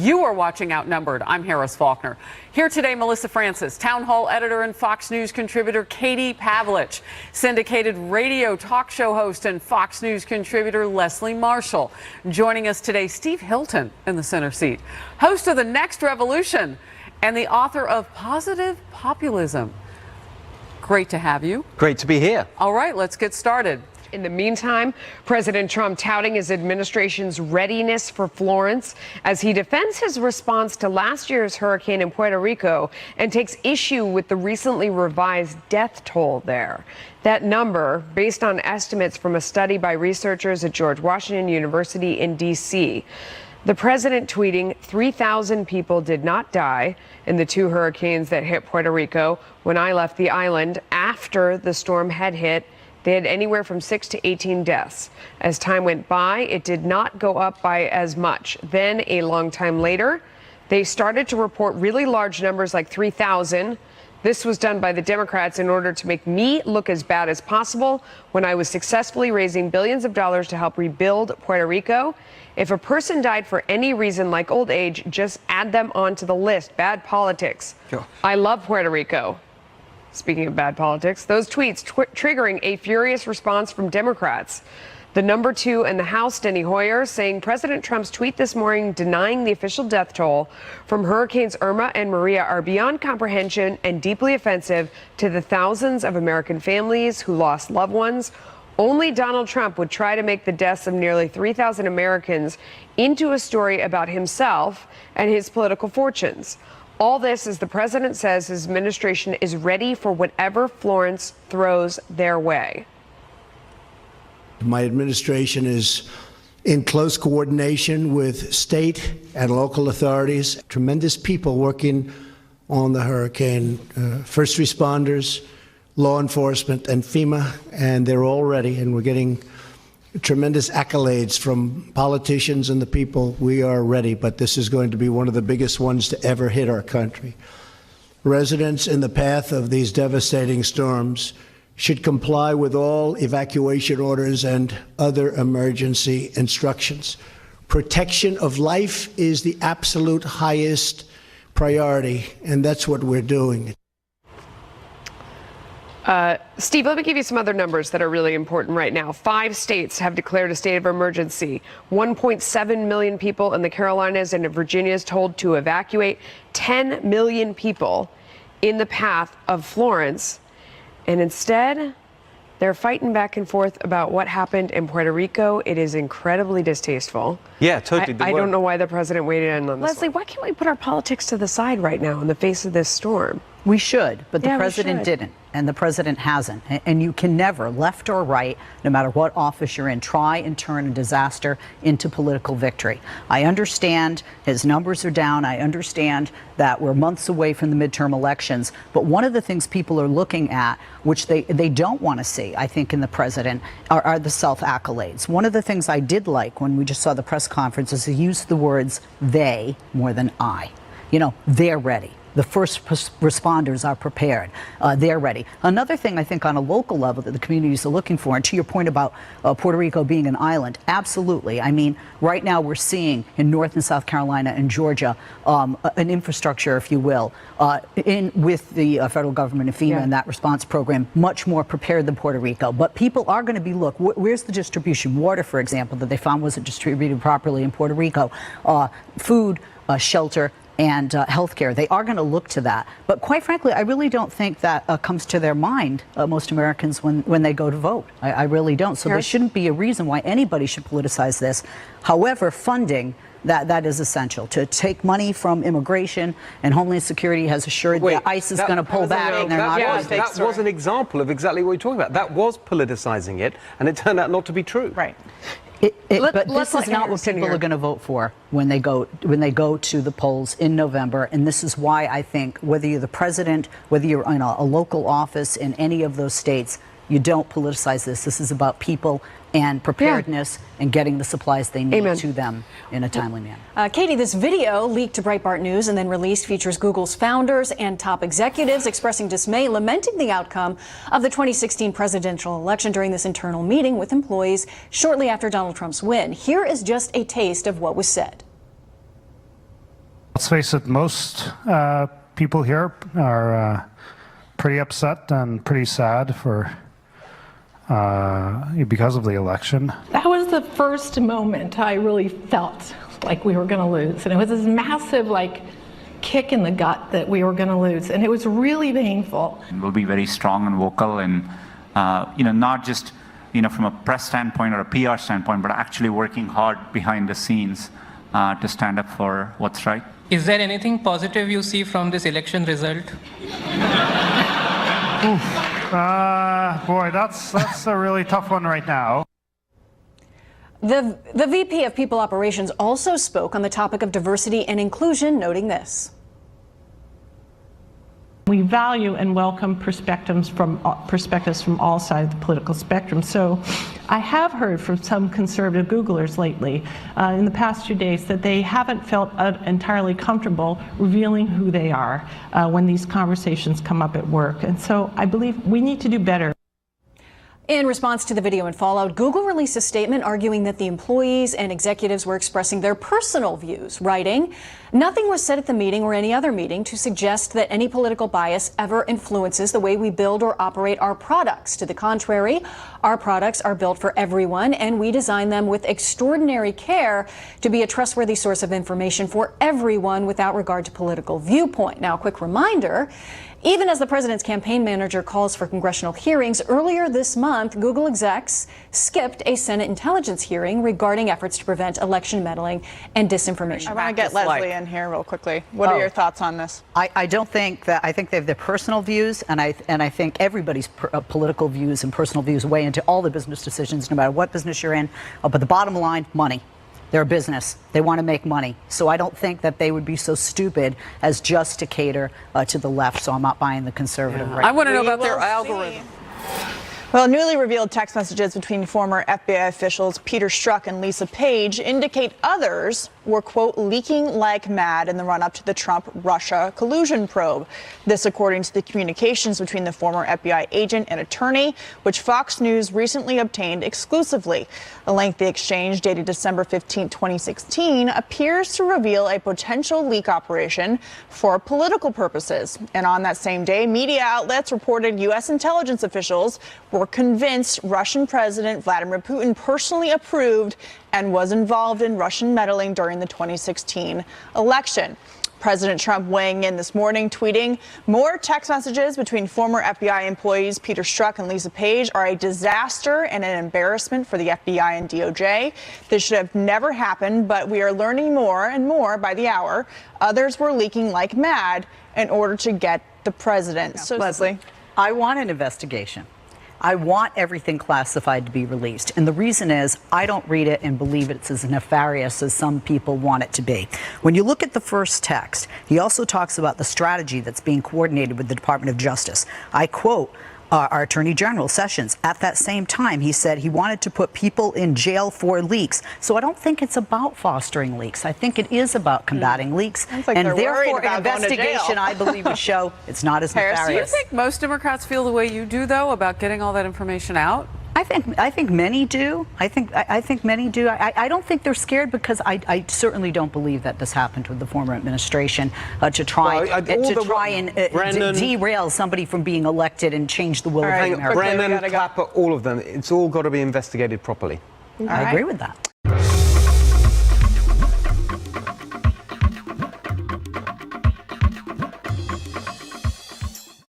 You are watching Outnumbered. I'm Harris Faulkner. Here today, Melissa Francis, Town Hall editor and Fox News contributor Katie Pavlich, syndicated radio talk show host and Fox News contributor Leslie Marshall. Joining us today, Steve Hilton in the center seat, host of The Next Revolution and the author of Positive Populism. Great to have you. Great to be here. All right, let's get started. In the meantime, President Trump touting his administration's readiness for Florence as he defends his response to last year's hurricane in Puerto Rico and takes issue with the recently revised death toll there. That number, based on estimates from a study by researchers at George Washington University in D.C. The president tweeting 3,000 people did not die in the two hurricanes that hit Puerto Rico. When I left the island after the storm had hit, they had anywhere from 6 to 18 deaths. As time went by, it did not go up by as much. Then, a long time later, they started to report really large numbers like 3,000. This was done by the Democrats in order to make me look as bad as possible when I was successfully raising billions of dollars to help rebuild Puerto Rico. If a person died for any reason like old age, just add them onto the list. Bad politics. Sure. I love Puerto Rico. Speaking of bad politics, those tweets triggering a furious response from Democrats. The number two in the House, Steny Hoyer, saying President Trump's tweet this morning denying the official death toll from Hurricanes Irma and Maria are beyond comprehension and deeply offensive to the thousands of American families who lost loved ones. Only Donald Trump would try to make the deaths of nearly 3,000 Americans into a story about himself and his political fortunes. All this as the president says his administration is ready for whatever Florence throws their way. My administration is in close coordination with state and local authorities, tremendous people working on the hurricane, first responders, law enforcement, and FEMA, and they're all ready, and we're getting tremendous accolades from politicians and the people. We are ready, but this is going to be one of the biggest ones to ever hit our country. Residents in the path of these devastating storms should comply with all evacuation orders and other emergency instructions. Protection of life is the absolute highest priority, and that's what we're doing. Steve, let me give you some other numbers that are really important right now. 5 states have declared a state of emergency. 1.7 million people in the Carolinas and Virginia is told to evacuate. 10 million people in the path of Florence. And instead, they're fighting back and forth about what happened in Puerto Rico. It is incredibly distasteful. Yeah, totally. I don't know why the president waited in on this. Leslie, why can't we put our politics to the side right now in the face of this storm? We should, but the president didn't, and the president hasn't. And you can never, left or right, no matter what office you're in, try and turn a disaster into political victory. I understand his numbers are down. I understand that we're months away from the midterm elections. But one of the things people are looking at, which they don't want to see, I think, in the president, are the self-accolades. One of the things I did like when we just saw the press conference is he used the words they more than I. You know, they're ready. The first responders are prepared. They're ready. Another thing I think on a local level that the communities are looking for, and to your point about Puerto Rico being an island, absolutely. I mean, right now we're seeing in North and South Carolina and Georgia an infrastructure, if you will, with the federal government and FEMA and that response program, much more prepared than Puerto Rico. But people are going to be, look, where's the distribution? Water, for example, that they found wasn't distributed properly in Puerto Rico. Food, shelter, and healthcare. They are going to look to that. But quite frankly, I really don't think that comes to their mind, most Americans, when they go to vote. I really don't. So there shouldn't be a reason why anybody should politicize this. However, funding, that is essential. To take money from immigration, and Homeland Security has assured that ICE is going to pull back, and they're not. That was an example of exactly what you're talking about. That was politicizing it, and it turned out not to be true. Right. But this is not what people are going to vote for when they go to the polls in November. And this is why I think whether you're the president, whether you're in a local office in any of those states, you don't politicize this. This is about people and preparedness and getting the supplies they need to them in a timely manner. Katie, this video leaked to Breitbart News and then released features Google's founders and top executives expressing dismay, lamenting the outcome of the 2016 presidential election during this internal meeting with employees shortly after Donald Trump's win. Here is just a taste of what was said. Let's face it, most people here are pretty upset and pretty sad because of the election. That was the first moment I really felt like we were going to lose. And it was this massive, kick in the gut that we were going to lose. And it was really painful. We'll be very strong and vocal and, not just, from a press standpoint or a PR standpoint, but actually working hard behind the scenes to stand up for what's right. Is there anything positive you see from this election result? Boy, that's a really tough one right now. The VP of People Operations also spoke on the topic of diversity and inclusion, noting this. We value and welcome perspectives from all sides of the political spectrum. So I have heard from some conservative Googlers lately in the past 2 days that they haven't felt entirely comfortable revealing who they are when these conversations come up at work. And so I believe we need to do better. In response to the video and fallout, Google released a statement arguing that the employees and executives were expressing their personal views, writing, "Nothing was said at the meeting or any other meeting to suggest that any political bias ever influences the way we build or operate our products. To the contrary, our products are built for everyone, and we design them with extraordinary care to be a trustworthy source of information for everyone without regard to political viewpoint." Now, a quick reminder, even as the president's campaign manager calls for congressional hearings, earlier this month, Google execs skipped a Senate intelligence hearing regarding efforts to prevent election meddling and disinformation. I want to get Leslie in here real quickly. What are your thoughts on this? I don't think that. I think they have their personal views, and I think everybody's political views and personal views weigh into all the business decisions, no matter what business you're in. But the bottom line, money. They're a business. They want to make money. So I don't think that they would be so stupid as just to cater to the left. So I'm not buying the conservative right. I want to know about their algorithm. Well, newly revealed text messages between former FBI officials Peter Strozk and Lisa Page indicate others were, quote, leaking like mad in the run-up to the Trump-Russia collusion probe. This according to the communications between the former FBI agent and attorney, which Fox News recently obtained exclusively. A lengthy exchange dated December 15, 2016, appears to reveal a potential leak operation for political purposes. And on that same day, media outlets reported U.S. intelligence officials were convinced Russian President Vladimir Putin personally approved and was involved in Russian meddling during the 2016 election. President Trump weighing in this morning, tweeting, "More text messages between former FBI employees Peter Strozk and Lisa Page are a disaster and an embarrassment for the FBI and DOJ. This should have never happened, but we are learning more and more by the hour. Others were leaking like mad in order to get the president." So, Leslie, I want an investigation. I want everything classified to be released. And the reason is I don't read it and believe it's as nefarious as some people want it to be. When you look at the first text, he also talks about the strategy that's being coordinated with the Department of Justice. I quote our Attorney General Sessions. At that same time, he said he wanted to put people in jail for leaks. So I don't think it's about fostering leaks. I think it is about combating leaks. Like and therefore, an investigation, I believe, would show it's not as nefarious. Do you think most Democrats feel the way you do, though, about getting all that information out? I think many do. I think many do. I don't think they're scared because I certainly don't believe that this happened with the former administration to try and derail somebody from being elected and change the will of the American people. Brennan, Clapper, all of them. It's all got to be investigated properly. I agree with that.